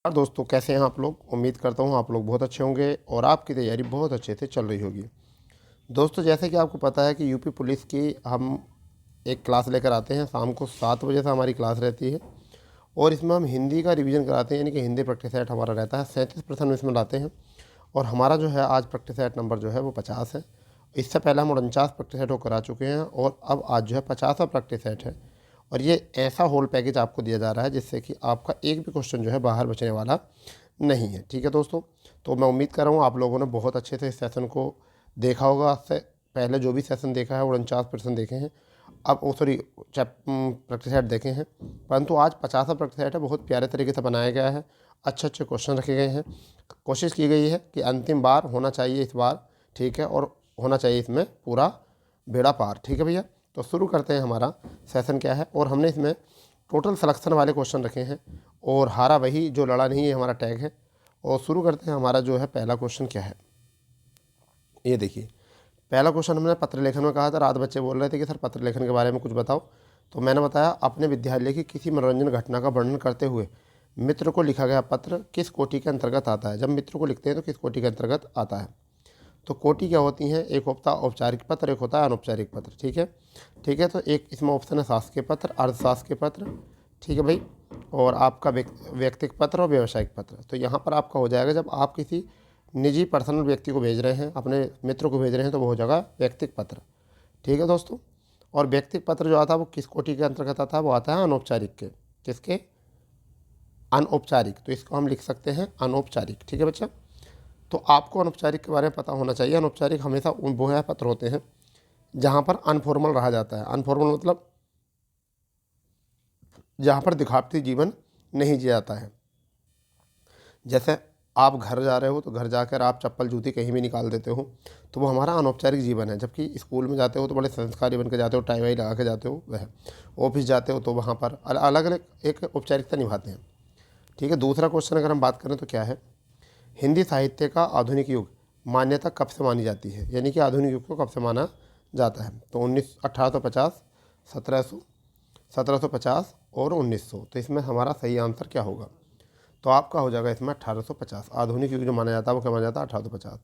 और दोस्तों, कैसे हैं आप लोग। उम्मीद करता हूँ आप लोग बहुत अच्छे होंगे और आपकी तैयारी बहुत अच्छे से चल रही होगी। दोस्तों, जैसे कि आपको पता है कि यूपी पुलिस की हम एक क्लास लेकर आते हैं। शाम को 7 बजे से हमारी क्लास रहती है और इसमें हम हिंदी का रिवीजन कराते हैं, यानी कि हिंदी प्रैक्टिस सेट हमारा रहता है। 37% इसमें लाते हैं और हमारा जो है आज प्रैक्टिस सेट नंबर जो है वो 50 है। इससे पहले हम 49 प्रैक्टिस सेट को करा चुके हैं और अब आज जो है 50वां प्रैक्टिस सेट है। और ये ऐसा होल पैकेज आपको दिया जा रहा है जिससे कि आपका एक भी क्वेश्चन जो है बाहर बचने वाला नहीं है। ठीक है दोस्तों, तो मैं उम्मीद कर रहा हूँ आप लोगों ने बहुत अच्छे से इस सेशन को देखा होगा। आज से पहले जो भी सेशन देखा है वो 49% देखे हैं, अब सॉरी प्रैक्टिस सेट देखे हैं, परंतु आज 50वां प्रैक्टिस सेट है। बहुत प्यारे तरीके से बनाया गया है, अच्छे अच्छे क्वेश्चन रखे गए हैं। कोशिश की गई है कि अंतिम बार होना चाहिए इस बार, ठीक है, और होना चाहिए इसमें पूरा बेड़ा पार। ठीक है भैया, तो शुरू करते हैं हमारा सेशन क्या है। और हमने इसमें टोटल सिलेक्शन वाले क्वेश्चन रखे हैं और हारा वही जो लड़ा नहीं, ये हमारा टैग है। और शुरू करते हैं। हमारा जो है पहला क्वेश्चन क्या है, ये देखिए। पहला क्वेश्चन हमने पत्र लेखन में कहा था। रात बच्चे बोल रहे थे कि सर पत्र लेखन के बारे में कुछ बताओ, तो मैंने बताया अपने विद्यालय की किसी मनोरंजन घटना का वर्णन करते हुए मित्र को लिखा गया पत्र किस कोटि के अंतर्गत आता है। जब मित्र को लिखते हैं तो किस कोटि के अंतर्गत आता है। तो कोटि क्या होती हैं, एक होता है औपचारिक पत्र, एक होता है अनौपचारिक पत्र। ठीक है, ठीक है, तो एक इसमें ऑप्शन है शासकीय पत्र, अर्धशासकीय पत्र, ठीक है भाई, और आपका व्यक्तिगत पत्र और व्यावसायिक पत्र। तो यहाँ पर आपका हो जाएगा, जब आप किसी निजी पर्सनल व्यक्ति को भेज रहे हैं, अपने मित्र को भेज रहे हैं, तो वो हो जाएगा व्यक्तिगत पत्र। ठीक है दोस्तों, और व्यक्तिगत पत्र जो आता है वो किस कोटि के अंतर्गत आता है, वो आता है अनौपचारिक के। किसके? अनौपचारिक, तो इसको हम लिख सकते हैं अनौपचारिक। ठीक है बच्चा, तो आपको अनौपचारिक के बारे में पता होना चाहिए। अनौपचारिक हमेशा उन वो है पत्र होते हैं जहाँ पर अनफॉर्मल रहा जाता है। अनफॉर्मल मतलब जहाँ पर दिखावटी जीवन नहीं जिया जाता है। जैसे आप घर जा रहे हो तो घर जाकर आप चप्पल जूती कहीं भी निकाल देते हो, तो वो हमारा अनौपचारिक जीवन है। जबकि स्कूल में जाते हो तो बड़े संस्कारी बन के जाते हो, टाई वाई लगा के जाते हो, वह ऑफिस जाते हो तो वहाँ पर अलग अलग एक औपचारिकता निभाते हैं। ठीक है, दूसरा क्वेश्चन अगर हम बात करें तो क्या है, हिंदी साहित्य का आधुनिक युग मान्यता कब से मानी जाती है, यानी कि आधुनिक युग को कब से माना जाता है। तो 1850, 1700, 1750 और 1900। तो इसमें हमारा सही आंसर क्या होगा, तो आपका हो जाएगा इसमें 1850। आधुनिक युग जो माना जाता है वो क्या माना जाता है, 1850।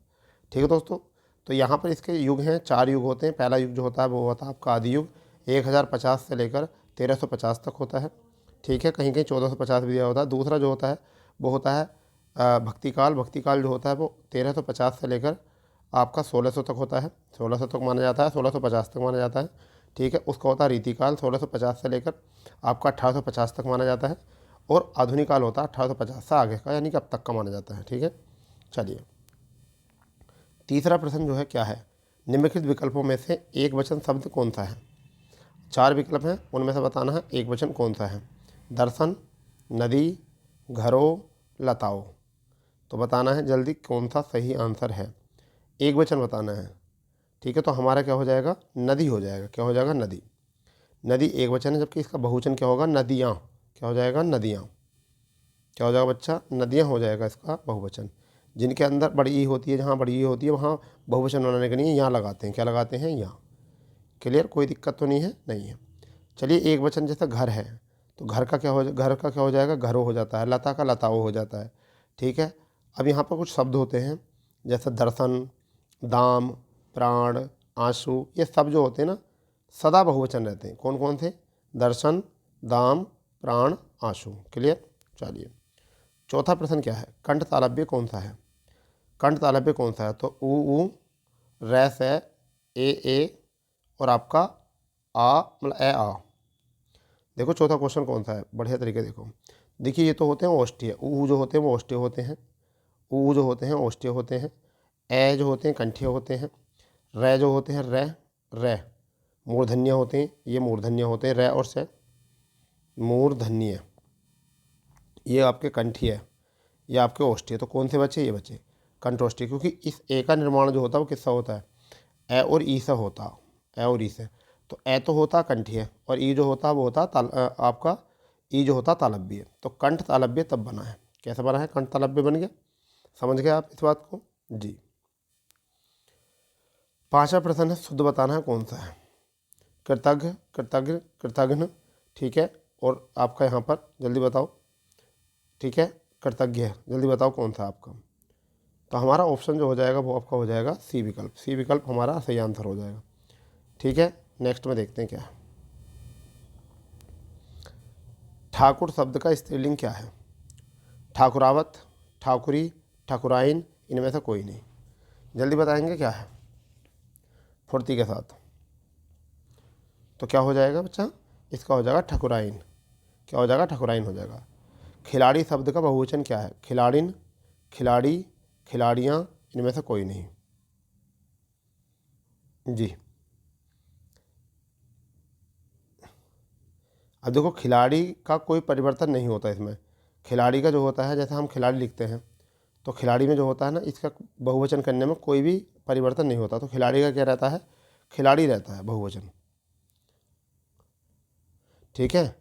ठीक है दोस्तों, तो यहाँ पर इसके युग हैं, 4 युग होते हैं। पहला युग जो होता है वो होता है आपका आदि युग, 1050 से लेकर 1350 तक होता है। ठीक है, कहीं कहीं 1450 भी दिया होता है। दूसरा जो होता है वो होता है भक्ति काल। भक्ति काल जो होता है वो 1350 से लेकर आपका 1600 तक होता है। 1600 तक माना जाता है, 1650 तक माना जाता है। ठीक है, उसका होता है रीतिकाल, 1650 से लेकर आपका 1850 तक माना जाता है। और आधुनिक काल होता है 1850 से आगे का, यानी कि अब तक का माना जाता है। ठीक है, चलिए तीसरा प्रश्न जो है क्या है, निम्नलिखित विकल्पों में से एक वचन शब्द कौन सा है। 4 विकल्प हैं, उनमें से बताना है एक वचन कौन सा है। दर्शन, नदी, घरों, लताओं। तो बताना है जल्दी कौन सा सही आंसर है, एक वचन बताना है। ठीक है, तो हमारा क्या हो जाएगा, नदी हो जाएगा। क्या हो जाएगा, नदी। नदी एक वचन है, जबकि इसका बहुवचन क्या होगा, नदियाँ। क्या हो जाएगा, नदियाँ। क्या हो जाएगा बच्चा, नदियाँ हो जाएगा इसका बहुवचन। जिनके अंदर बड़ी ई होती है, जहाँ बड़ी ई होती है वहाँ बहुवचन बनाने के लिए यहाँ लगाते हैं। क्या लगाते हैं, यहाँ। क्लियर, कोई दिक्कत तो नहीं है, नहीं है। चलिए एक वचन जैसे घर है, तो घर का क्या हो, घर का क्या हो जाएगा, घरों हो जाता है। लता का लताओं हो जाता है। ठीक है, अब यहाँ पर कुछ शब्द होते हैं जैसे दर्शन, दाम, प्राण, आंसू, ये सब जो होते हैं ना सदा बहुवचन रहते हैं। कौन कौन से, दर्शन, दाम, प्राण, आंसू। क्लियर, चलिए चौथा प्रश्न क्या है, कंठ तालव्य कौन सा है। कंठ तालव्य कौन सा है, तो ऊ, रैस है, ए और आपका आ मतलब ए आ। देखो चौथा क्वेश्चन कौन सा है, बढ़िया तरीके देखो। देखिए ये तो होते हैं ओष्ठ्य, ऊ जो होते हैं वो ओष्ठ्य होते हैं, ऊ जो होते हैं ओष्ठ्य होते हैं, ए जो होते हैं कंठ्य होते हैं, रै जो होते हैं रै मूर्धन्य होते हैं, ये मूर्धन्य होते हैं, रै और से मूर्धन्य, ये आपके कंठीय है, ये आपके ओष्ठ्य। तो कौन से बचे, ये बचे कंठोष्ठ्य, क्योंकि इस ए का निर्माण जो होता है वो किससे होता है, ए और ई से होता है, ए और ई से। तो ए तो होता कंठीय और ई जो होता है वो होता आपका ई जो होता तालव्य। तो कंठ तालव्य तब बना है। कैसे बना है, कंठ तालव्य बन गया। समझ गए आप इस बात को जी। पांचवा प्रश्न है, शुद्ध बताना है कौन सा है। कृतज्ञ, कृतज्ञ, कृतघ्न। ठीक है, और आपका यहाँ पर जल्दी बताओ। ठीक है, कृतज्ञ है। जल्दी बताओ कौन सा आपका। तो हमारा ऑप्शन जो हो जाएगा वो आपका हो जाएगा सी विकल्प। सी विकल्प हमारा सही आंसर हो जाएगा। ठीक है, नेक्स्ट में देखते हैं क्या है। ठाकुर शब्द का स्त्रीलिंग क्या है? ठाकुरावत, ठाकुरी, ठाकुराइन, इनमें से कोई नहीं। जल्दी बताएंगे क्या है फुर्ती के साथ। तो क्या हो जाएगा बच्चा? इसका हो जाएगा ठकुराइन। क्या हो जाएगा? ठकुराइन हो जाएगा। खिलाड़ी शब्द का बहुवचन क्या है? खिलाड़िन, खिलाड़ी, खिलाड़ियाँ, इनमें से कोई नहीं। जी, अब देखो खिलाड़ी का कोई परिवर्तन नहीं होता इसमें। खिलाड़ी का जो होता है, जैसे हम खिलाड़ी लिखते हैं तो खिलाड़ी में जो होता है ना, इसका बहुवचन करने में कोई भी परिवर्तन नहीं होता। तो खिलाड़ी का क्या रहता है? खिलाड़ी रहता है बहुवचन। ठीक है,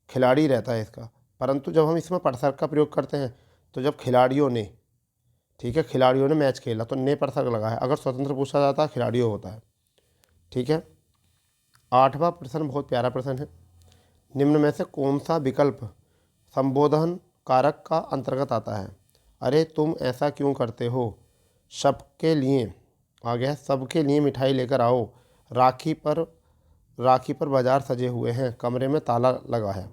खिलाड़ी रहता है इसका। परंतु जब हम इसमें परसर्ग का प्रयोग करते हैं तो जब खिलाड़ियों ने, ठीक है, खिलाड़ियों ने मैच खेला तो ने परसर्ग लगा है। अगर स्वतंत्र पूछा जाता है खिलाड़ियों होता है। ठीक है, 8वां प्रश्न बहुत प्यारा प्रश्न है। निम्न में से कौन सा विकल्प संबोधन कारक का अंतर्गत आता है? अरे तुम ऐसा क्यों करते हो, सबके लिए, आ गया सबके लिए मिठाई लेकर आओ, राखी पर बाजार सजे हुए हैं, कमरे में ताला लगा है।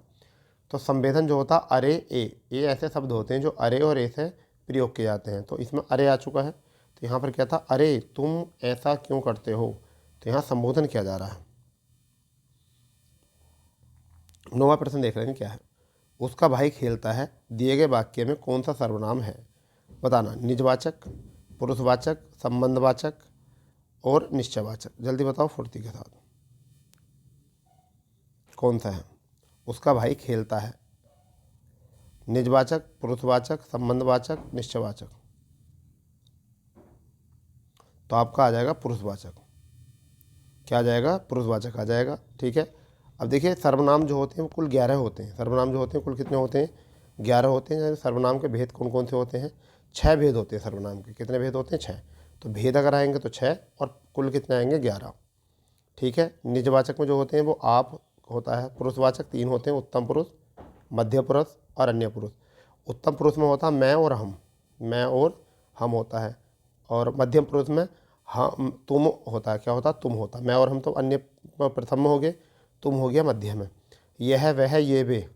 तो संवेदन जो होता अरे ए ऐसे शब्द होते हैं जो अरे और ए से प्रयोग किए जाते हैं। तो इसमें अरे आ चुका है, तो यहाँ पर क्या था? अरे तुम ऐसा क्यों करते हो। तो यहाँ संबोधन किया जा रहा है। 9वां प्रश्न देख रहे हैं क्या है। उसका भाई खेलता है, दिए गए वाक्य में कौन सा सर्वनाम है? बताना। निजवाचक, पुरुषवाचक, संबंधवाचक और निश्चयवाचक। जल्दी बताओ फुर्ती के साथ कौन सा है। उसका भाई खेलता है, निजवाचक, पुरुषवाचक, संबंधवाचक, निश्चयवाचक। तो आपका आ जाएगा पुरुषवाचक। क्या आ जाएगा? पुरुषवाचक आ जाएगा। ठीक है, अब देखिए सर्वनाम जो होते हैं वो कुल 11 होते हैं। सर्वनाम जो होते हैं कुल कितने होते हैं? 11 होते हैं। सर्वनाम के भेद कौन कौन से होते हैं? 6 भेद होते हैं सर्वनाम के। कितने भेद होते हैं? 6। तो भेद अगर आएंगे तो 6 और कुल कितने आएंगे? 11। ठीक है, निजवाचक में जो होते हैं वो आप होता है। पुरुषवाचक 3 होते हैं, उत्तम पुरुष, मध्य पुरुष और अन्य पुरुष। उत्तम पुरुष में होता है मैं और हम, मैं और हम होता है। और मध्यम पुरुष में हम तुम होता है। क्या होता है? तुम होता है। मैं और हम तो अन्य प्रथम में हो गए, तुम हो गया मध्य में। यह वह ये वे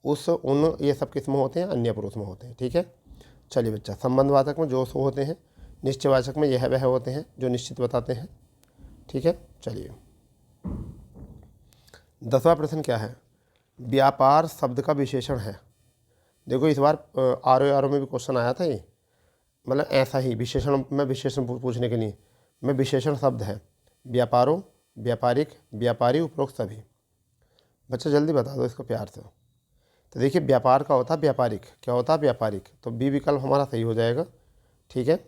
उस उन ये सब किस में होते हैं? अन्य पुरुष में होते हैं। ठीक है, चलिए बच्चा। संबंधवाचक में जो सो होते हैं, निश्चयवाचक में यह वह होते हैं जो निश्चित बताते हैं। ठीक है, चलिए 10वां प्रश्न क्या है। व्यापार शब्द का विशेषण है। देखो इस बार आर में भी क्वेश्चन आया था ये, मतलब ऐसा ही विशेषण में विशेषण पूछने के लिए में विशेषण शब्द है। व्यापारो, व्यापारिक, व्यापारी, उपरोक्त सभी। बच्चा जल्दी बता दो इसको प्यार से। तो देखिए व्यापार का होता है व्यापारिक। क्या होता है? व्यापारिक। तो बी विकल्प हमारा सही हो जाएगा। ठीक है,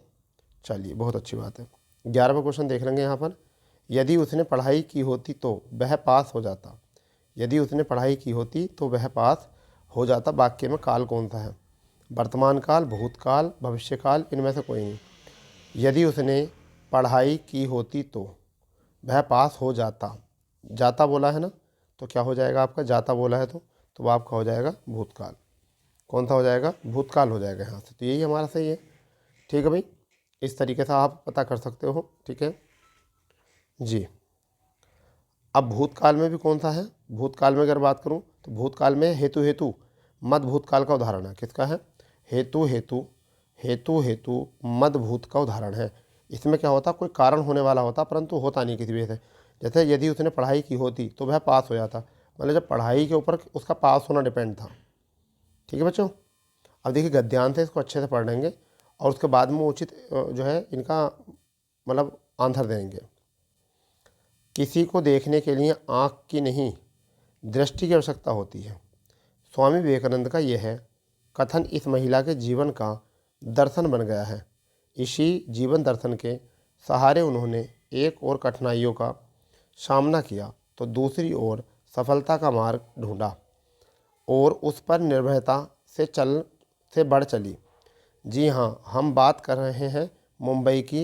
चलिए बहुत अच्छी बात है। 11वां क्वेश्चन देख लेंगे यहाँ पर। यदि उसने पढ़ाई की होती तो वह पास हो जाता। यदि उसने पढ़ाई की होती तो वह पास हो जाता। वाक्य में काल कौन सा है? वर्तमान काल, भूतकाल, भविष्यकाल, इनमें से कोई नहीं। यदि उसने पढ़ाई की होती तो वह पास हो जाता। जाता बोला है ना, तो क्या हो जाएगा आपका? जाता बोला है तो वो आपका हो जाएगा भूतकाल। कौन सा हो जाएगा? भूतकाल हो जाएगा यहाँ से। तो यही हमारा सही है। ठीक है भाई, इस तरीके से आप पता कर सकते हो। ठीक है जी। अब भूतकाल में भी कौन सा है? भूतकाल में अगर बात करूं तो भूतकाल में हेतु हेतु मद भूतकाल का उदाहरण है। किसका है? हेतु हेतु, हेतु हेतु मद भूत का उदाहरण है। इसमें क्या होता? कोई कारण होने वाला होता परंतु होता नहीं किसी वजह से। जैसे यदि उसने पढ़ाई की होती तो वह पास हो जाता, मतलब जब पढ़ाई के ऊपर उसका पास होना डिपेंड था। ठीक है बच्चों, अब देखिए गद्यांश है, इसको अच्छे से पढ़ लेंगे और उसके बाद में उचित जो है इनका मतलब आंसर देंगे। किसी को देखने के लिए आँख की नहीं दृष्टि की आवश्यकता होती है। स्वामी विवेकानंद का यह है कथन इस महिला के जीवन का दर्शन बन गया है। इसी जीवन दर्शन के सहारे उन्होंने एक ओर कठिनाइयों का सामना किया तो दूसरी ओर सफलता का मार्ग ढूंढा और उस पर निर्भयता से बढ़ चली। जी हाँ, हम बात कर रहे हैं मुंबई की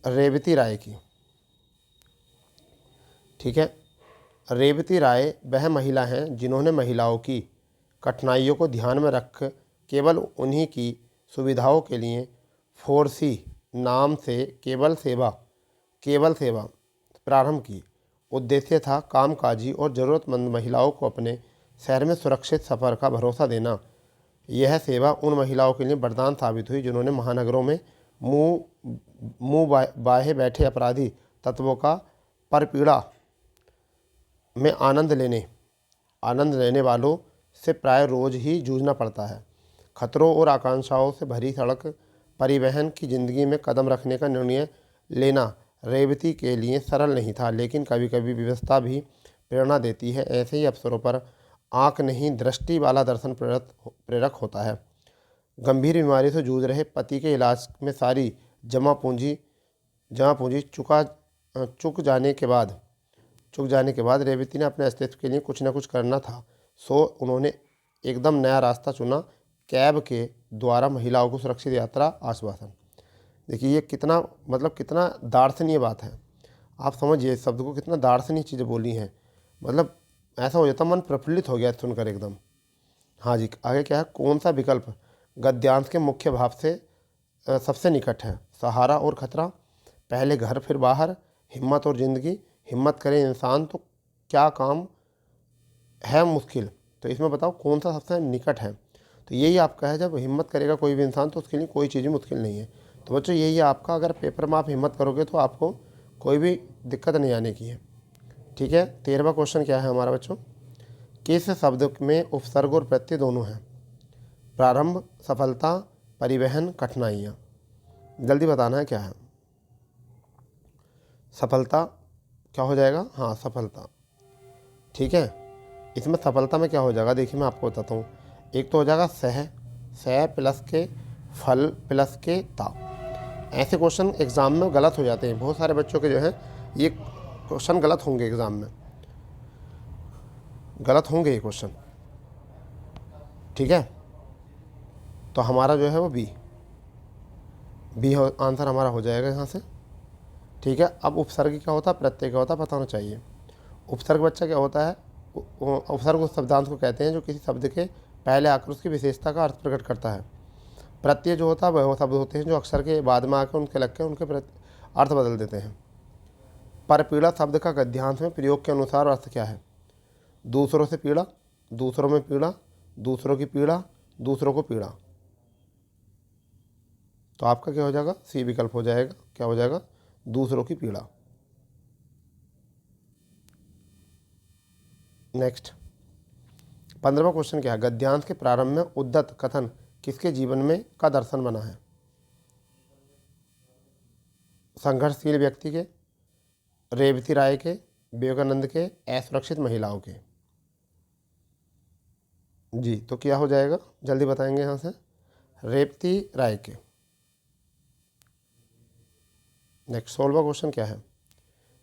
रेवती राय की। ठीक है, रेवती राय वह महिला हैं जिन्होंने महिलाओं की कठिनाइयों को ध्यान में रख केवल उन्हीं की सुविधाओं के लिए फोर्सी नाम से केवल सेवा प्रारंभ की। उद्देश्य था कामकाजी और ज़रूरतमंद महिलाओं को अपने शहर में सुरक्षित सफ़र का भरोसा देना। यह सेवा उन महिलाओं के लिए वरदान साबित हुई जिन्होंने महानगरों में मुंह बाहे बैठे अपराधी तत्वों का परपीड़ा में आनंद लेने वालों से प्राय रोज ही जूझना पड़ता है। खतरों और आकांक्षाओं से भरी सड़क परिवहन की जिंदगी में कदम रखने का निर्णय लेना रेवती के लिए सरल नहीं था, लेकिन कभी कभी व्यवस्था भी प्रेरणा देती है। ऐसे ही अवसरों पर आँख नहीं दृष्टि वाला दर्शन प्रेरक होता है। गंभीर बीमारी से जूझ रहे पति के इलाज में सारी जमा पूंजी चुक जाने के बाद रेवती ने अपने अस्तित्व के लिए कुछ न कुछ करना था। सो उन्होंने एकदम नया रास्ता चुना, कैब के द्वारा महिलाओं को सुरक्षित यात्रा आश्वासन। देखिए ये कितना दार्शनीय बात है। आप समझिए इस शब्द को, कितना दार्शनिक चीज़ें बोली हैं। मतलब ऐसा हो जाता, मन प्रफुल्लित हो गया सुनकर एकदम। हाँ जी, आगे क्या है, कौन सा विकल्प गद्यांश के मुख्य भाव से सबसे निकट है। सहारा और खतरा, पहले घर फिर बाहर, हिम्मत और ज़िंदगी, हिम्मत करे इंसान तो क्या काम है मुश्किल। तो इसमें बताओ कौन सा सबसे निकट है। तो यही आपका है, जब हिम्मत करेगा कोई भी इंसान तो उसके लिए कोई चीज़ मुश्किल नहीं है। तो बच्चों यही है आपका, अगर पेपर में आप हिम्मत करोगे तो आपको कोई भी दिक्कत नहीं आने की है। ठीक है, 13वां क्वेश्चन क्या है हमारा बच्चों, किस शब्द में उपसर्ग और प्रत्यय दोनों हैं। प्रारंभ, सफलता, परिवहन, कठिनाइयाँ। जल्दी बताना है क्या है। सफलता क्या हो जाएगा, हाँ सफलता। ठीक है, इसमें सफलता में क्या हो जाएगा, देखिए मैं आपको बताता हूँ। एक तो हो जाएगा सह प्लस के फल प्लस के ता। ऐसे क्वेश्चन एग्ज़ाम में गलत हो जाते हैं, बहुत सारे बच्चों के जो है ये क्वेश्चन गलत होंगे, एग्ज़ाम में गलत होंगे ये क्वेश्चन। ठीक है, तो हमारा जो है वो बी आंसर हमारा हो जाएगा यहाँ से। ठीक है, अब उपसर्ग क्या होता है, प्रत्यय क्या होता है, पता होना चाहिए। उपसर्ग बच्चा क्या होता है, उपसर्ग उस शब्दांश को कहते हैं जो किसी शब्द के पहले आकर उसकी विशेषता का अर्थ प्रकट करता है। प्रत्यय जो होता है वह शब्द होते हैं जो अक्षर के बाद में आकर उनके लग के उनके अर्थ बदल देते हैं। परपीड़ा शब्द का गद्यांश में प्रयोग के अनुसार अर्थ क्या है। दूसरों से पीड़ा, दूसरों में पीड़ा, दूसरों की पीड़ा, दूसरों को पीड़ा। तो आपका क्या हो जाएगा, सी विकल्प हो जाएगा। क्या हो जाएगा, दूसरों की पीड़ा। नेक्स्ट 15वां क्वेश्चन क्या है, गद्यांश के प्रारंभ में उद्धत कथन किसके जीवन में का दर्शन बना है। संघर्षशील व्यक्ति के, रेवती राय के, विवेकानंद के, असुरक्षित महिलाओं के। जी, तो क्या हो जाएगा, जल्दी बताएंगे यहाँ से, रेवती राय के। नेक्स्ट 16वां क्वेश्चन क्या है,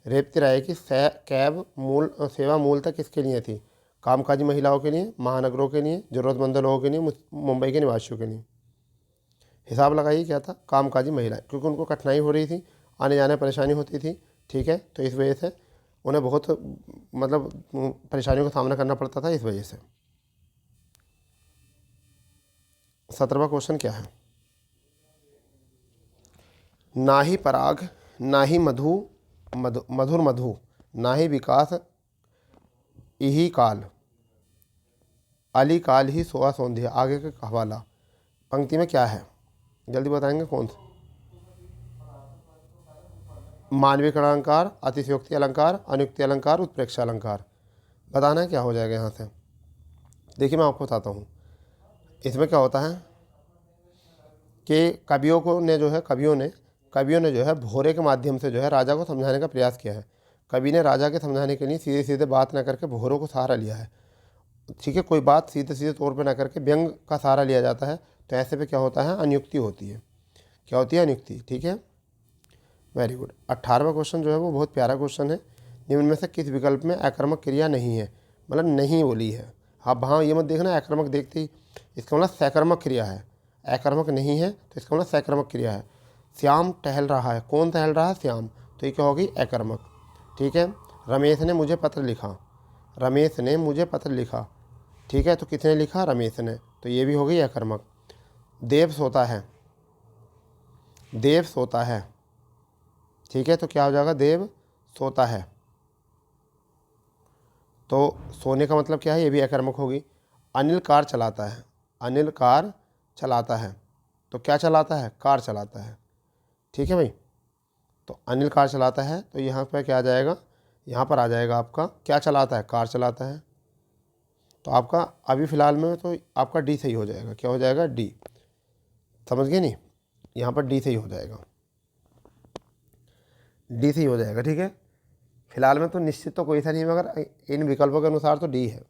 रेवती राय की सेवा मूलतः किसके लिए थी। कामकाजी महिलाओं के लिए, महानगरों के लिए, ज़रूरतमंद लोगों के लिए, मुंबई के निवासियों के लिए। हिसाब लगाइए क्या था, कामकाजी महिलाएं, क्योंकि उनको कठिनाई हो रही थी, आने जाने में परेशानी होती थी। ठीक है, तो इस वजह से उन्हें बहुत परेशानियों का सामना करना पड़ता था, इस वजह से। 17वां क्वेश्चन क्या है, ना ही पराग, ना ही मधुर मधु, ना ही विकास यही काल, अली काल ही सोआ सौंधिया। आगे का हवाला पंक्ति में क्या है, जल्दी बताएंगे कौन सा। मानविक अलंकार, अतिशयोक्ति अलंकार, अनुक्ति अलंकार, उत्प्रेक्षा अलंकार। बताना है क्या हो जाएगा यहाँ से। देखिए मैं आपको बताता हूँ, इसमें क्या होता है कि कवियों ने जो है भोरे के माध्यम से जो है राजा को समझाने का प्रयास किया है। कवि ने राजा के समझाने के लिए सीधे सीधे बात न करके भोरों को सहारा लिया है। ठीक है, कोई बात सीधे सीधे तौर पे ना करके व्यंग का सहारा लिया जाता है, तो ऐसे पे क्या होता है, अनुक्ति होती है। क्या होती है, अनुक्ति। ठीक है, वेरी गुड। 18वां क्वेश्चन जो है वो बहुत प्यारा क्वेश्चन है। निम्न में से किस विकल्प में आक्रामक क्रिया नहीं है, मतलब नहीं बोली है। आप हाँ ये मत देखना आक्रामक देखते ही, इसका मतलब सैकर्मक क्रिया है। आक्रामक नहीं है तो इसका मतलब सैकर्मक क्रिया है। श्याम टहल रहा है, कौन टहल रहा है, श्याम, तो ये क्या होगी, आक्रामक। ठीक है, रमेश ने मुझे पत्र लिखा, रमेश ने मुझे पत्र लिखा। ठीक है, तो किसने लिखा, रमेश ने, तो ये भी हो गई आक्रामक। देव सोता है, देव सोता है, ठीक है, तो क्या हो जाएगा, देव सोता है। तो सोने का मतलब क्या है, ये भी अकर्मक होगी। अनिल कार चलाता है, अनिल कार चलाता है, तो क्या चलाता है, कार चलाता है, ठीक है भाई। तो अनिल कार चलाता है, तो यहाँ पर क्या आ जाएगा, यहाँ पर आ जाएगा आपका क्या चलाता है, कार चलाता है। तो आपका अभी फ़िलहाल में तो आपका डी सही हो जाएगा, क्या हो जाएगा, डी। समझ गए नहीं, यहाँ पर डी सही हो जाएगा, डी सही हो जाएगा, ठीक है। फिलहाल में तो निश्चित तो कोई सा नहीं है, मगर इन विकल्पों के अनुसार तो डी है।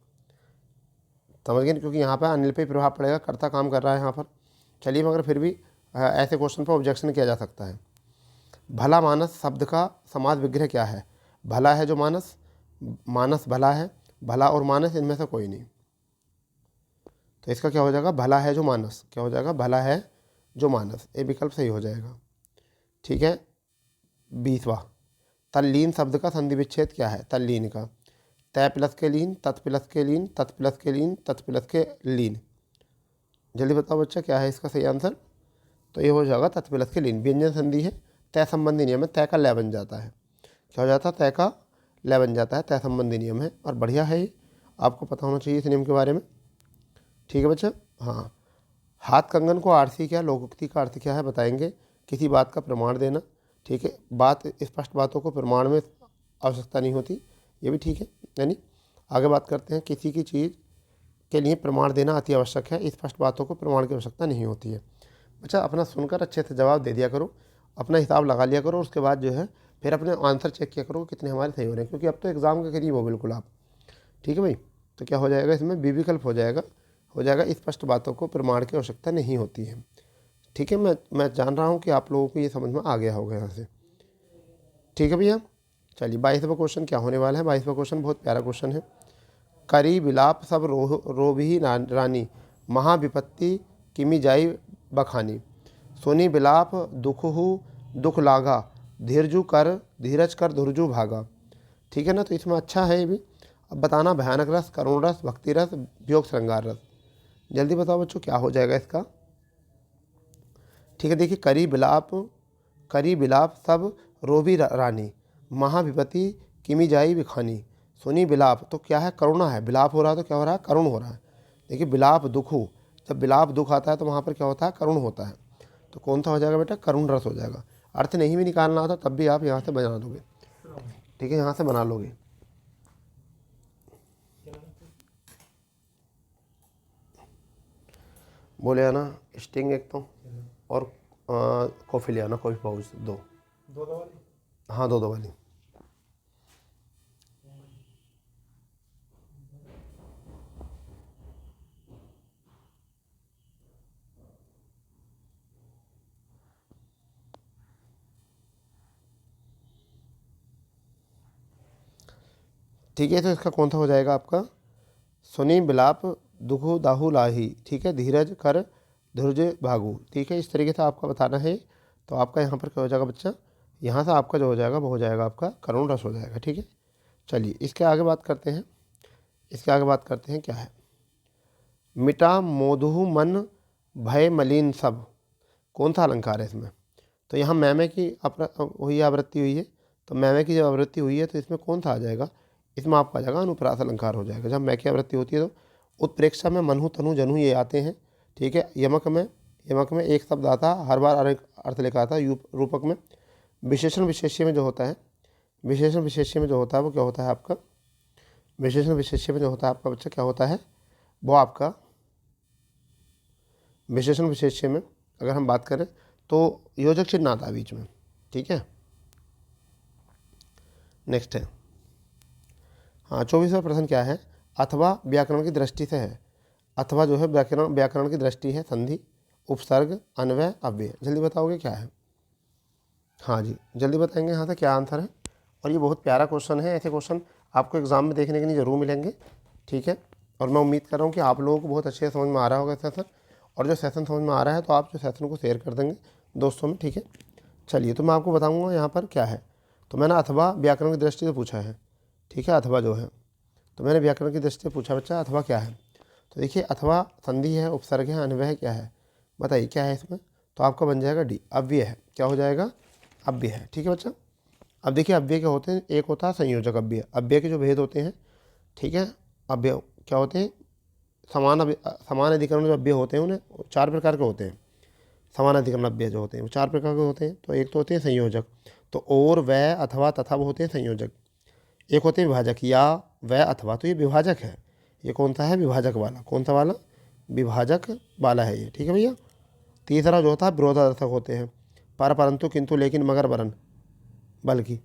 समझ गए, क्योंकि यहाँ पर अनिल पे प्रभाव पड़ेगा, कर्ता काम कर रहा है यहाँ पर। चलिए, मगर फिर भी ऐसे क्वेश्चन पर ऑब्जेक्शन किया जा सकता है। भला मानस शब्द का समास विग्रह क्या है। भला है जो मानस, मानस भला है, भला और मानस इनमें से कोई नहीं। तो इसका क्या हो जाएगा, भला है जो मानस, क्या हो जाएगा, भला है जो मानस, ये विकल्प सही हो जाएगा, ठीक है। 20वां, तल्लीन शब्द का संधि विच्छेद क्या है। तल्लीन का तय प्लस के लीन, तत् प्लस के लीन, तत् प्लस के लीन, तत् प्लस के लीन। जल्दी बताओ बच्चा, क्या है इसका सही आंसर। तो ये हो जाएगा तत् प्लस के लीन। व्यंजन संधि है, तय संबंधी नियम है, तय का लय बन जाता है, क्या हो जाता है, तय का लय बन जाता है, तय संबंधी नियम है। और बढ़िया है ये, आपको पता होना चाहिए इस नियम के बारे में, ठीक है बच्चा। हाँ, हाथ कंगन को आरसी क्या, लोकोक्ति का अर्थ क्या है, बताएंगे। किसी बात का प्रमाण देना, ठीक है, बात स्पष्ट बातों को प्रमाण में आवश्यकता नहीं होती, ये भी ठीक है। यानी आगे बात करते हैं, किसी की चीज़ के लिए प्रमाण देना अति आवश्यक है, स्पष्ट बातों को प्रमाण की आवश्यकता नहीं होती है। बच्चा अपना सुनकर अच्छे से जवाब दे दिया करो, अपना हिसाब लगा लिया करो, उसके बाद जो है फिर अपने आंसर चेक किया करो कितने हमारे सही हो रहे हैं, क्योंकि अब तो एग्ज़ाम के करीब हो बिल्कुल आप, ठीक है भाई। तो क्या हो जाएगा, इसमें बी विकल्प हो जाएगा, स्पष्ट बातों को प्रमाण की आवश्यकता नहीं होती है, ठीक है। मैं जान रहा हूँ कि आप लोगों को ये समझ में आ गया होगा यहाँ से, ठीक है भैया। चलिए 22वां क्वेश्चन क्या होने वाला है। 22वां क्वेश्चन बहुत प्यारा क्वेश्चन है। करी बिलाप सब रोभी रानी, महाविपत्ति किमी जाई बखानी। सुनी बिलाप दुखहु दुख लागा, धीरज कर धुरजु भागा, ठीक है ना। तो इसमें अच्छा है ये भी। अब बताना, भयानक रस, करुण रस, भक्ति रस, वियोग श्रृंगार रस। जल्दी बताओ बच्चों, क्या हो जाएगा इसका, ठीक है। देखिए, करी बिलाप सब रोबी रानी, महाविपत्ति किमी जाई बिखानी। सुनी बिलाप, तो क्या है, करुणा है, बिलाप हो रहा है तो क्या हो रहा है, करुण हो रहा है। देखिए, बिलाप दुखू, जब बिलाप दुख आता है तो वहाँ पर क्या होता है, करुण होता है। तो कौन सा हो जाएगा बेटा, करुण रस हो जाएगा। अर्थ नहीं भी निकालना आता तब भी आप यहाँ से बना लोगे, ठीक है, यहाँ से बना लोगे। बोले आना स्टिंग एक तो, और कॉफ़ी ले आना, कॉफ़ी पाउच दो वाली, हाँ दो वाली। ठीक है, तो इसका कौन सा हो जाएगा आपका, सुनी बिलाप दुखु दाहु लाही, ठीक है, धीरज कर धुर्ज भागु, ठीक है। इस तरीके से आपका बताना है। तो आपका यहाँ पर क्या हो जाएगा बच्चा, यहाँ से आपका जो हो जाएगा वो हो जाएगा आपका करुण रस हो जाएगा, ठीक है। चलिए इसके आगे बात करते हैं, क्या है। मिटा मोदहु मन भय मलिन सब, कौन सा अलंकार है इसमें। तो यहाँ मैमे की हुई आवृत्ति हुई है, तो मैमे की जब आवृत्ति हुई है तो इसमें कौन सा आ जाएगा, इसमें आपका आ जाएगा अनुप्रास अलंकार हो जाएगा। जब मै की आवृत्ति होती है तो उत्प्रेक्षा में मनु तनु जनु ये आते हैं, ठीक है। यमक में एक शब्द आता है, हर बार अर्थ लिखा आता है। रूपक में विशेषण विशेष्य में जो होता है, वो क्या होता है आपका, विशेषण विशेष्य में जो होता है आपका बच्चा क्या होता है, वो आपका विशेषण विशेष्य में अगर हम बात करें तो योजक चिन्ह आता है बीच में, ठीक है। नेक्स्ट है, हाँ 24वां प्रश्न क्या है, अथवा व्याकरण की दृष्टि से है। अथवा जो है व्याकरण की दृष्टि है, संधि, उपसर्ग, अन्वय, अव्यय। जल्दी बताओगे क्या है, हाँ जी जल्दी बताएंगे यहाँ से क्या आंसर है। और ये बहुत प्यारा क्वेश्चन है, ऐसे क्वेश्चन आपको एग्जाम में देखने के लिए ज़रूर मिलेंगे, ठीक है। और मैं उम्मीद कर रहा हूँ कि आप लोगों को बहुत अच्छे से समझ में आ रहा होगा सेशन। और जो सेशन समझ में आ रहा है तो आप जो सेशन को शेयर कर देंगे दोस्तों में, ठीक है। चलिए, तो मैं आपको बताऊँगा यहाँ पर क्या है। तो मैंने अथवा व्याकरण की दृष्टि से पूछा है, ठीक है। अथवा जो है, तो मैंने व्याकरण की दृष्टि से पूछा बच्चा अथवा क्या है। तो देखिए, अथवा संधि है, उपसर्ग है, अन्वय क्या है, बताइए क्या है इसमें, तो आपका बन जाएगा डी, अव्यय है। क्या हो जाएगा, अव्यय है। ठीक है बच्चा। अब देखिए अव्यय क्या होते हैं, एक होता है संयोजक अव्यय, अव्यय के जो भेद होते हैं, ठीक है, अव्यय क्या होते हैं, समान अधिकरण जो अव्यय होते हैं उन्हें 4 प्रकार के होते हैं। समान अधिकरण अव्यय जो होते हैं वो 4 प्रकार के होते हैं। तो एक तो होते हैं संयोजक, तो और, वह, अथवा, तथा वो होते हैं संयोजक। एक होते हैं विभाजक, या, वह, अथवा, तो ये विभाजक है। ये कौन सा है, विभाजक वाला। कौन सा वाला, विभाजक वाला है ये। ठीक है भैया। तीसरा जो होता है विरोधार्थक होते हैं, पर, परंतु, किंतु, लेकिन, मगर, वरन, बल्कि।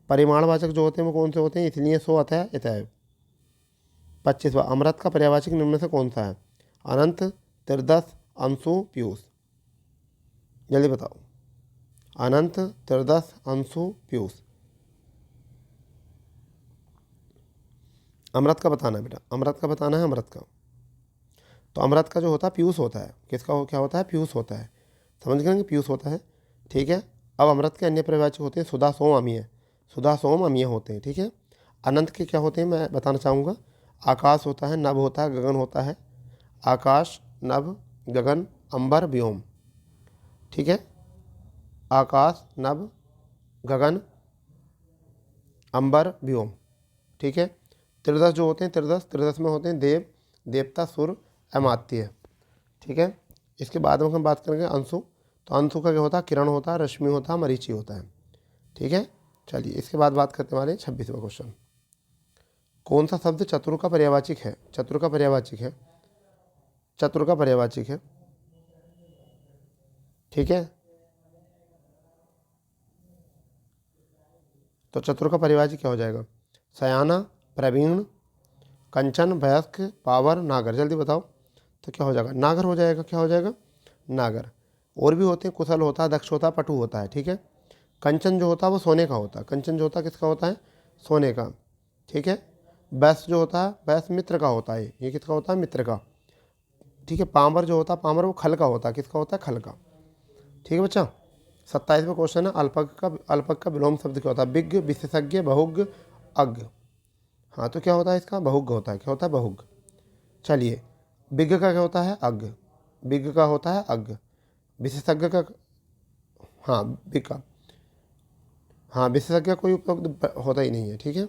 परिमाणवाचक जो होते हैं वो कौन से होते हैं, इसलिए, सो, अतः, इतः। 25वां, अमृत का पर्यायवाचक निम्न में से कौन सा है, अनंत, त्रिदश, अंशु, पीयूष। जल्दी बताओ, अनंत, त्रिदश, अंशु, पीयूष। अमृत का बताना है बेटा, अमृत का बताना है, अमृत का। तो अमृत का जो होता है पीयूष होता है, किसका क्या होता है, पीयूष होता है। समझ गए कि पीयूष होता है। ठीक है। अब अमृत के अन्य पर्यायवाचक होते हैं सुधा, सोम, अमीय। सुधा, सोम, अमीय होते हैं। ठीक है। अनंत के क्या होते हैं मैं बताना चाहूँगा, आकाश होता है, नभ होता है, गगन होता है। आकाश, नभ, गगन, अंबर, व्योम। ठीक है। आकाश, नभ, गगन, अंबर, व्योम। ठीक है। त्रिदश जो होते हैं, त्रिदश, त्रिदश में होते हैं देव, देवता, सुर, अमात्य। ठीक है। इसके बाद में हम बात करेंगे अंशु। तो अंशु का क्या होता है, किरण होता है, रश्मि होता है, मरीचि होता है। ठीक है। चलिए इसके बाद बात करते हमारे 26वां क्वेश्चन। कौन सा शब्द चतुर का पर्यायवाचक है, चतुर का पर्यायवाचक है, चतुर का पर्यायवाचक है। ठीक है। तो चतुर का पर्यायवाचक क्या हो जाएगा, सयाना, प्रवीण, कंचन, वयस्क, पावर, नागर। जल्दी बताओ। तो क्या हो जाएगा, नागर हो जाएगा। क्या हो जाएगा, नागर। और भी होते हैं, कुशल होता है, दक्ष होता है, पटु होता है। ठीक है। कंचन जो होता है वो सोने का होता है, कंचन जो होता है किसका होता है, सोने का। ठीक है। वैश्य जो होता है, वैश्य मित्र का होता है, ये किसका होता है, मित्र का। ठीक है। पामर जो होता है, पामर वो खल का होता है, किसका होता है, खल का। ठीक है बच्चा। 27वां क्वेश्चन है, अल्पक का विलोम शब्द क्या होता है, विज्ञ, विशेषज्ञ, बहुज्ञ, अज्ञ। हाँ तो क्या होता है इसका, बहुज्ञ होता है। क्या होता है, बहुज्ञ। चलिए विज्ञ का क्या होता है, अज्ञ। विज्ञ का होता है अज्ञ। विशेषज्ञ का, हाँ विज्ञ का, हाँ विशेषज्ञ कोई उपयुक्त होता ही नहीं है। ठीक है।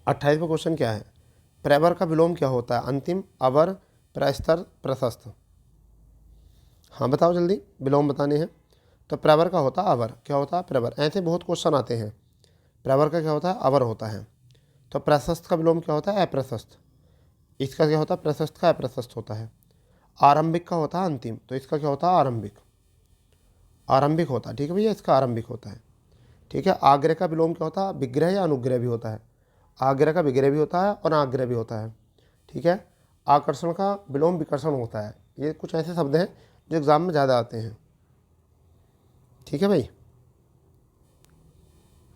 28वां क्वेश्चन क्या है, प्रवर का विलोम क्या होता है, अंतिम, अवर, प्रस्तर, प्रशस्त। हाँ बताओ जल्दी, विलोम बताने हैं। तो प्रवर का होता है अवर। क्या होता है, प्रवर। ऐसे बहुत क्वेश्चन आते हैं। प्रवर का क्या होता है, अवर होता है। तो प्रशस्त का विलोम क्या होता है, अप्रशस्त। इसका क्या होता है, प्रशस्त का अप्रशस्त होता है। आरंभिक का होता है अंतिम, तो इसका क्या होता है, आरंभिक। आरंभिक होता है। ठीक है भैया, इसका आरंभिक होता है। ठीक है। आग्रह का विलोम क्या होता है, विग्रह या अनुग्रह भी होता है। आग्रह का विग्रह भी होता है और आग्रह भी होता है। ठीक है। आकर्षण का विलोम विकर्षण होता है। ये कुछ ऐसे शब्द हैं जो एग्जाम में ज़्यादा आते हैं। ठीक है भाई।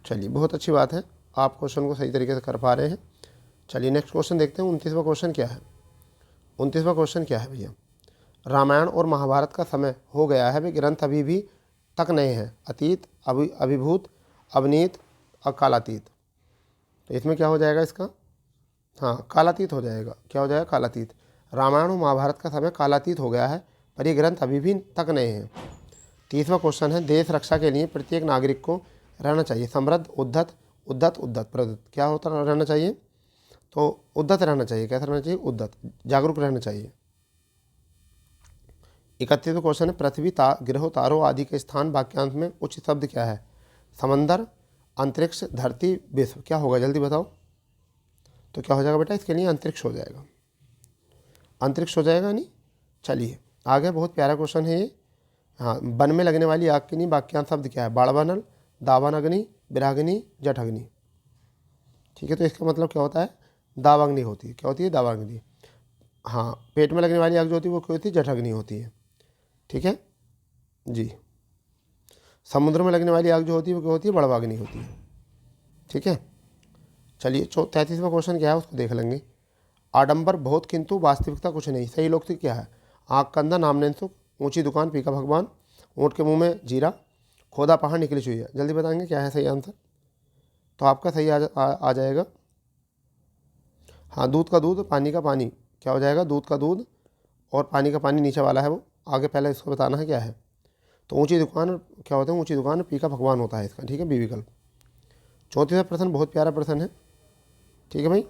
चलिए बहुत अच्छी बात है, आप क्वेश्चन को सही तरीके से कर पा रहे हैं। चलिए नेक्स्ट क्वेश्चन देखते हैं। 29वां क्वेश्चन क्या है, 29वां क्वेश्चन क्या है भैया, रामायण और महाभारत का समय हो गया है, वे ग्रंथ अभी भी तक नए हैं, अतीत, अभिभूत, अवनीत और कालातीत। तो इसमें क्या हो जाएगा इसका, हाँ कालातीत हो जाएगा। क्या हो जाएगा, कालातीत। रामायण और महाभारत का समय कालातीत हो गया है, पर ये ग्रंथ अभी भी तक नए हैं। 30वां क्वेश्चन है, देश रक्षा के लिए प्रत्येक नागरिक को रहना चाहिए समृद्ध, उद्धत, उद्धत, उद्धत, प्रदत्त। क्या होता रहना चाहिए, तो उद्धत रहना चाहिए। कैसा रहना चाहिए, उद्धत, जागरूक रहना चाहिए। 31वां क्वेश्चन है, पृथ्वी, ग्रहों, तारों आदि के स्थान वाक्यांश में उच्च शब्द क्या है, समंदर, अंतरिक्ष, धरती, विश्व। क्या होगा जल्दी बताओ। तो क्या हो जाएगा बेटा, इसके लिए अंतरिक्ष हो जाएगा, अंतरिक्ष हो जाएगा। नहीं, चलिए आगे, बहुत प्यारा क्वेश्चन है ये। हाँ, वन में लगने वाली आग के लिए वाक्यांश शब्द क्या है, बाड़वानल, दावान अग्नि, विराग्नि, जठअग्नि। ठीक है। तो इसका मतलब क्या होता है, दावाग्नि होती है। क्या होती है, दावाग्नि। हाँ, पेट में लगने वाली आग जो होती है वो क्या होती है, जठअग्नि होती है। ठीक है जी। समुद्र में लगने वाली आग जो होती है वो क्या होती है, बड़वाग्नि होती है। ठीक है। चलिए 33वां क्वेश्चन क्या है उसको देख लेंगे। आडंबर बहुत किंतु वास्तविकता कुछ नहीं, सही लोग क्या है, आँख कंधा, नामनैन सुख, ऊंची दुकान, पीका भगवान, ऊँट के मुंह में जीरा, खोदा पहाड़, निकली चुईया। जल्दी बताएंगे क्या है सही आंसर। तो आपका सही आ जाएगा, हाँ दूध का दूध, पानी का पानी। क्या हो जाएगा, दूध का दूध और पानी का पानी नीचे वाला है वो, आगे पहले इसको बताना है क्या है। तो ऊंची दुकान क्या होता है, ऊंची दुकान पी का पकवान होता है इसका, ठीक है, बी विकल्प। 34वां प्रश्न बहुत प्यारा प्रश्न है, ठीक है भाई।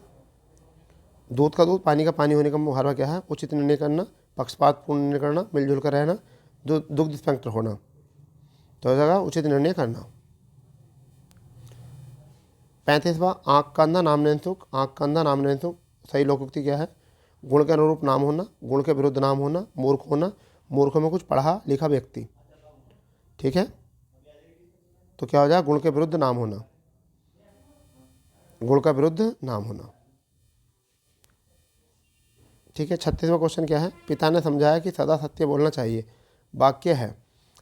दूध का दूध, पानी का पानी होने का मुहावरा क्या है, उचित निर्णय करना, पक्षपात पूर्ण निर्णय करना, मिलजुल कर रहना, दुग्ध स्पेक्टर होना। तो हो जाएगा उचित निर्णय करना। 35वां, आँख का अंधा नाम नहीं सुख, आँख का अंधा नाम नहीं सुख, सही लोकोक्ति क्या है, गुण के अनुरूप नाम होना, गुण के विरुद्ध नाम होना, मूर्ख होना, मूर्ख में कुछ पढ़ा लिखा व्यक्ति, ठीक है। तो क्या हो जाएगा, गुण के विरुद्ध नाम होना, गुण का विरुद्ध नाम होना, ठीक है। 36वां क्वेश्चन क्या है, पिता ने समझाया कि सदा सत्य बोलना चाहिए। वाक्य है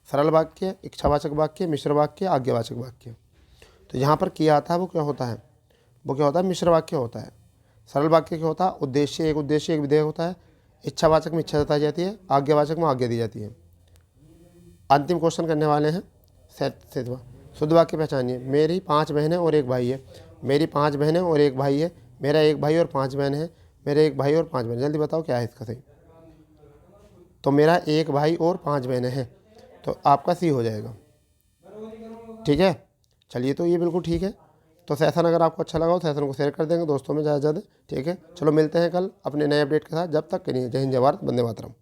सरल वाक्य, इच्छावाचक वाक्य, मिश्र वाक्य, आज्ञावाचक वाक्य। तो यहाँ पर किया आता है वो क्या होता है, वो क्या होता है, मिश्र वाक्य होता है। सरल वाक्य क्या होता है, उद्देश्य एक विधेय होता है। इच्छावाचक में इच्छा जताई जाती है, आज्ञावाचक में आज्ञा दी जाती है। अंतिम क्वेश्चन करने वाले हैं 37वां, शुद्ध वाक्य पहचानिए। मेरी 5 बहनें और एक भाई है, मेरी 5 बहनें और एक भाई है, मेरा एक भाई और 5 बहनें हैं, मेरे एक भाई और 5 बहनें। जल्दी बताओ क्या है इसका सही। तो मेरा एक भाई और 5 बहनें हैं, तो आपका सी हो जाएगा, ठीक है। चलिए, तो ये बिल्कुल ठीक है। तो सेशन अगर आपको अच्छा लगा हो सेशन को शेयर कर देंगे दोस्तों में ज़्यादा से ज़्यादा, ठीक है। चलो मिलते हैं कल अपने नए अपडेट के साथ, जब तक के लिए जय हिंद, जय भारत, वंदे मातरम।